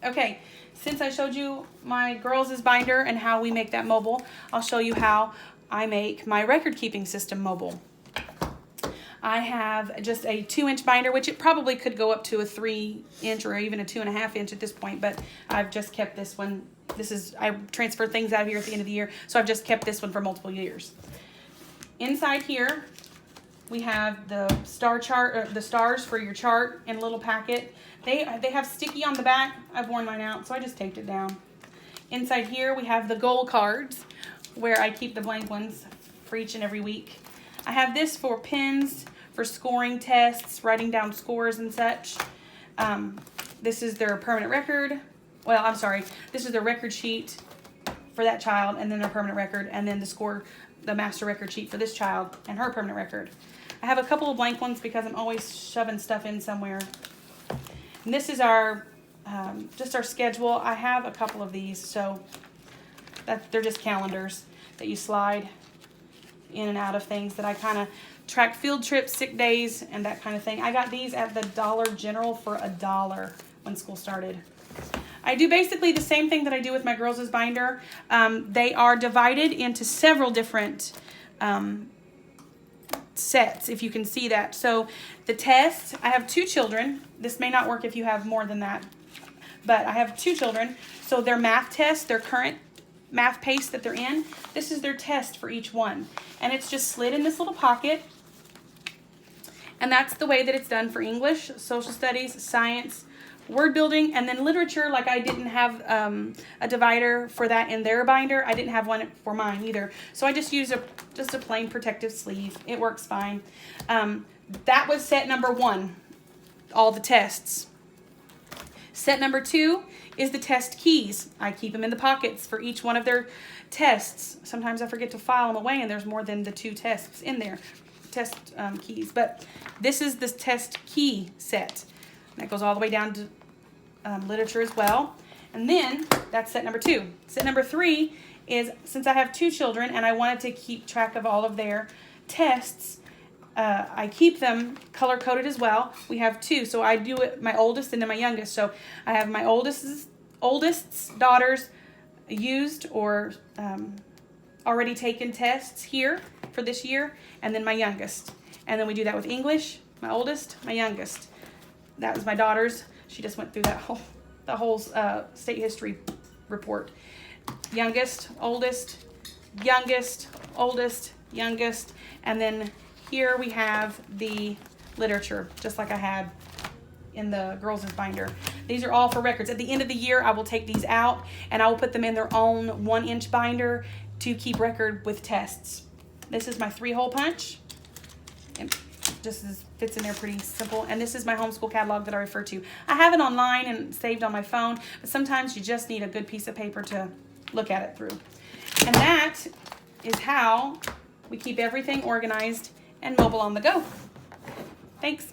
Okay, since I showed you my girls' binder and how we make that mobile, I'll show you how I make my record keeping system mobile. I have just a 2-inch binder, which it probably could go up to a 3-inch or even a 2.5 inch at this point, but I've just kept this one. I transfer things out of here at the end of the year, so I've just kept this one for multiple years. Inside here, we have the star chart, or the stars for your chart in a little packet. They have sticky on the back. I've worn mine out, so I just taped it down. Inside here, we have the goal cards, where I keep the blank ones for each and every week. I have this for pins, for scoring tests, writing down scores and such. This is their permanent record. Well, I'm sorry. This is their record sheet for that child, and then their permanent record, and then the master record sheet for this child and her permanent record. I have a couple of blank ones because I'm always shoving stuff in somewhere. And this is our just our schedule. I have a couple of these, so they're just calendars that you slide in and out of things that I kind of track field trips, sick days, and that kind of thing. I got these at the Dollar General for $1 when school started. I do basically the same thing that I do with my girls' binder. They are divided into several different sets, if you can see that. So the tests, I have 2 children. This may not work if you have more than that, but I have 2 children. So their math test, their current math pace that they're in, this is their test for each one. And it's just slid in this little pocket. And that's the way that it's done for English, social studies, science, word building, and then literature. Like I didn't have a divider for that in their binder. I didn't have one for mine either. So I just use just a plain protective sleeve. It works fine. That was set number 1, all the tests. Set number 2 is the test keys. I keep them in the pockets for each one of their tests. Sometimes I forget to file them away and there's more than the 2 tests in there, test keys. But this is the test key set. That goes all the way down to literature as well. And then that's set number 2. Set number 3 is, since I have 2 children and I wanted to keep track of all of their tests, I keep them color-coded as well. We have 2, so I do it, my oldest and then my youngest. So I have my oldest's daughters used or already taken tests here for this year, and then my youngest. And then we do that with English, my oldest, my youngest. That was my daughter's. She just went through the whole state history report. Youngest, oldest, youngest, oldest, youngest, and then here we have the literature, just like I had in the girls' binder. These are all for records. At the end of the year, I will take these out and I will put them in their own 1-inch binder to keep record with tests. This is my 3-hole punch. It just fits in there pretty simple. And this is my homeschool catalog that I refer to. I have it online and saved on my phone, but sometimes you just need a good piece of paper to look at it through. And that is how we keep everything organized and mobile on the go. Thanks.